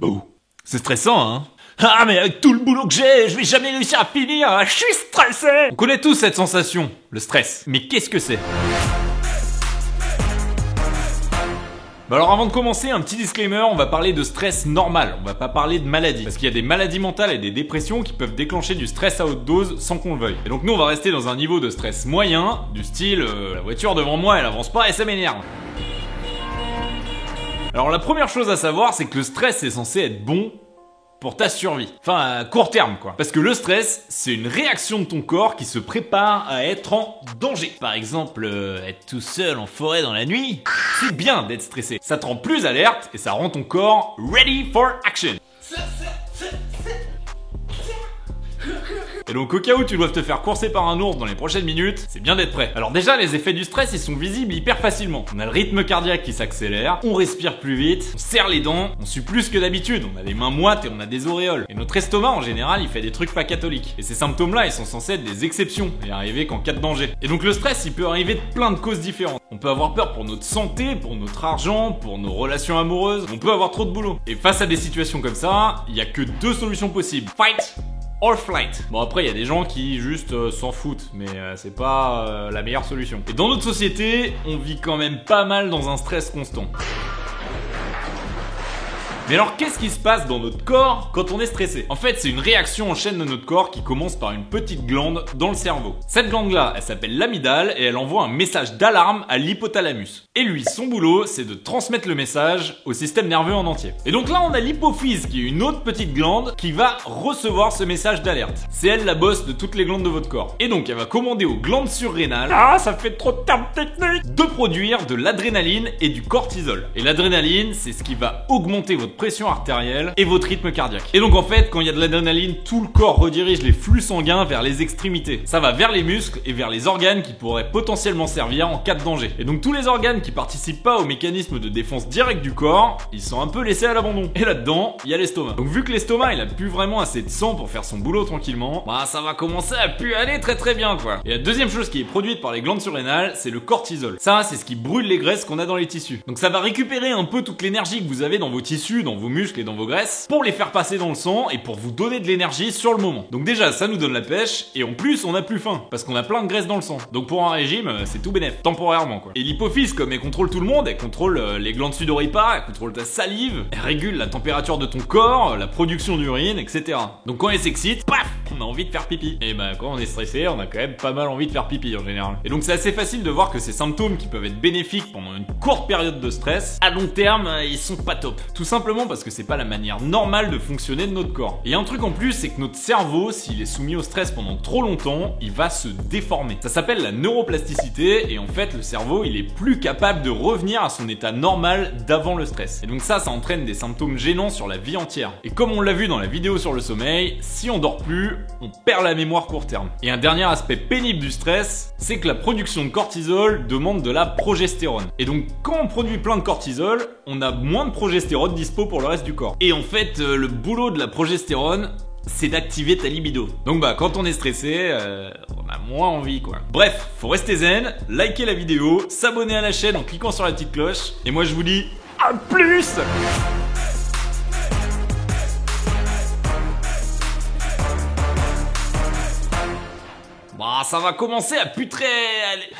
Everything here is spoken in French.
Oh, c'est stressant, hein? Ah, mais avec tout le boulot que j'ai, je vais jamais réussir à finir, je suis stressé! On connaît tous cette sensation, le stress. Mais qu'est-ce que c'est? Bah alors avant de commencer, un petit disclaimer, on va parler de stress normal, on va pas parler de maladie. Parce qu'il y a des maladies mentales et des dépressions qui peuvent déclencher du stress à haute dose sans qu'on le veuille. Et donc nous on va rester dans un niveau de stress moyen, du style la voiture devant moi elle avance pas et ça m'énerve. Alors la première chose à savoir, c'est que le stress est censé être bon pour ta survie. Enfin, à court terme, quoi. Parce que le stress, c'est une réaction de ton corps qui se prépare à être en danger. Par exemple, être tout seul en forêt dans la nuit, c'est bien d'être stressé. Ça te rend plus alerte et ça rend ton corps ready for action. Et donc au cas où tu dois te faire courser par un ours dans les prochaines minutes, c'est bien d'être prêt. Alors déjà, les effets du stress, ils sont visibles hyper facilement. On a le rythme cardiaque qui s'accélère, on respire plus vite, on serre les dents, on sue plus que d'habitude, on a les mains moites et on a des auréoles. Et notre estomac, en général, il fait des trucs pas catholiques. Et ces symptômes-là, ils sont censés être des exceptions et arriver qu'en cas de danger. Et donc le stress, il peut arriver de plein de causes différentes. On peut avoir peur pour notre santé, pour notre argent, pour nos relations amoureuses, on peut avoir trop de boulot. Et face à des situations comme ça, il y a que deux solutions possibles. Fight or flight. Bon après il y a des gens qui juste s'en foutent, mais c'est pas la meilleure solution. Et dans notre société, on vit quand même pas mal dans un stress constant. Mais alors qu'est-ce qui se passe dans notre corps quand on est stressé? En fait, c'est une réaction en chaîne de notre corps qui commence par une petite glande dans le cerveau. Cette glande-là, elle s'appelle l'amygdale et elle envoie un message d'alarme à l'hypothalamus. Et lui, son boulot, c'est de transmettre le message au système nerveux en entier. Et donc là, on a l'hypophyse qui est une autre petite glande qui va recevoir ce message d'alerte. C'est elle la boss de toutes les glandes de votre corps. Et donc, elle va commander aux glandes surrénales, ah, ça fait trop de termes techniques, de produire de l'adrénaline et du cortisol. Et l'adrénaline, c'est ce qui va augmenter votre pression artérielle et votre rythme cardiaque. Et donc en fait, quand il y a de l'adrénaline, tout le corps redirige les flux sanguins vers les extrémités. Ça va vers les muscles et vers les organes qui pourraient potentiellement servir en cas de danger. Et donc tous les organes qui participent pas au mécanisme de défense direct du corps, ils sont un peu laissés à l'abandon. Et là-dedans, il y a l'estomac. Donc vu que l'estomac, il a plus vraiment assez de sang pour faire son boulot tranquillement, bah ça va commencer à plus aller très bien quoi. Et la deuxième chose qui est produite par les glandes surrénales, c'est le cortisol. Ça, c'est ce qui brûle les graisses qu'on a dans les tissus. Donc ça va récupérer un peu toute l'énergie que vous avez dans vos tissus, dans vos muscles et dans vos graisses pour les faire passer dans le sang et pour vous donner de l'énergie sur le moment. Donc déjà ça nous donne la pêche et en plus on a plus faim parce qu'on a plein de graisse dans le sang. Donc pour un régime c'est tout bénef, temporairement quoi. Et l'hypophyse comme elle contrôle tout le monde, elle contrôle les glandes sudoripares, elle contrôle ta salive, elle régule la température de ton corps, la production d'urine, etc. Donc quand elle s'excite, paf, on a envie de faire pipi. Et bah quand on est stressé, on a quand même pas mal envie de faire pipi en général. Et donc c'est assez facile de voir que ces symptômes qui peuvent être bénéfiques pendant une courte période de stress, à long terme ils sont pas top. Tout simplement parce que c'est pas la manière normale de fonctionner de notre corps. Et un truc en plus, c'est que notre cerveau, s'il est soumis au stress pendant trop longtemps, il va se déformer. Ça s'appelle la neuroplasticité et en fait le cerveau il est plus capable de revenir à son état normal d'avant le stress. Et donc ça entraîne des symptômes gênants sur la vie entière. Et comme on l'a vu dans la vidéo sur le sommeil, si on dort plus, on perd la mémoire court terme. Et un dernier aspect pénible du stress, c'est que la production de cortisol demande de la progestérone. Et donc quand on produit plein de cortisol, on a moins de progestérone dispo pour le reste du corps. Et en fait, le boulot de la progestérone, c'est d'activer ta libido. Donc bah quand on est stressé, on a moins envie quoi. Bref, faut rester zen, liker la vidéo, s'abonner à la chaîne en cliquant sur la petite cloche. Et moi je vous dis à plus. Bah ça va commencer à putrer. Allez.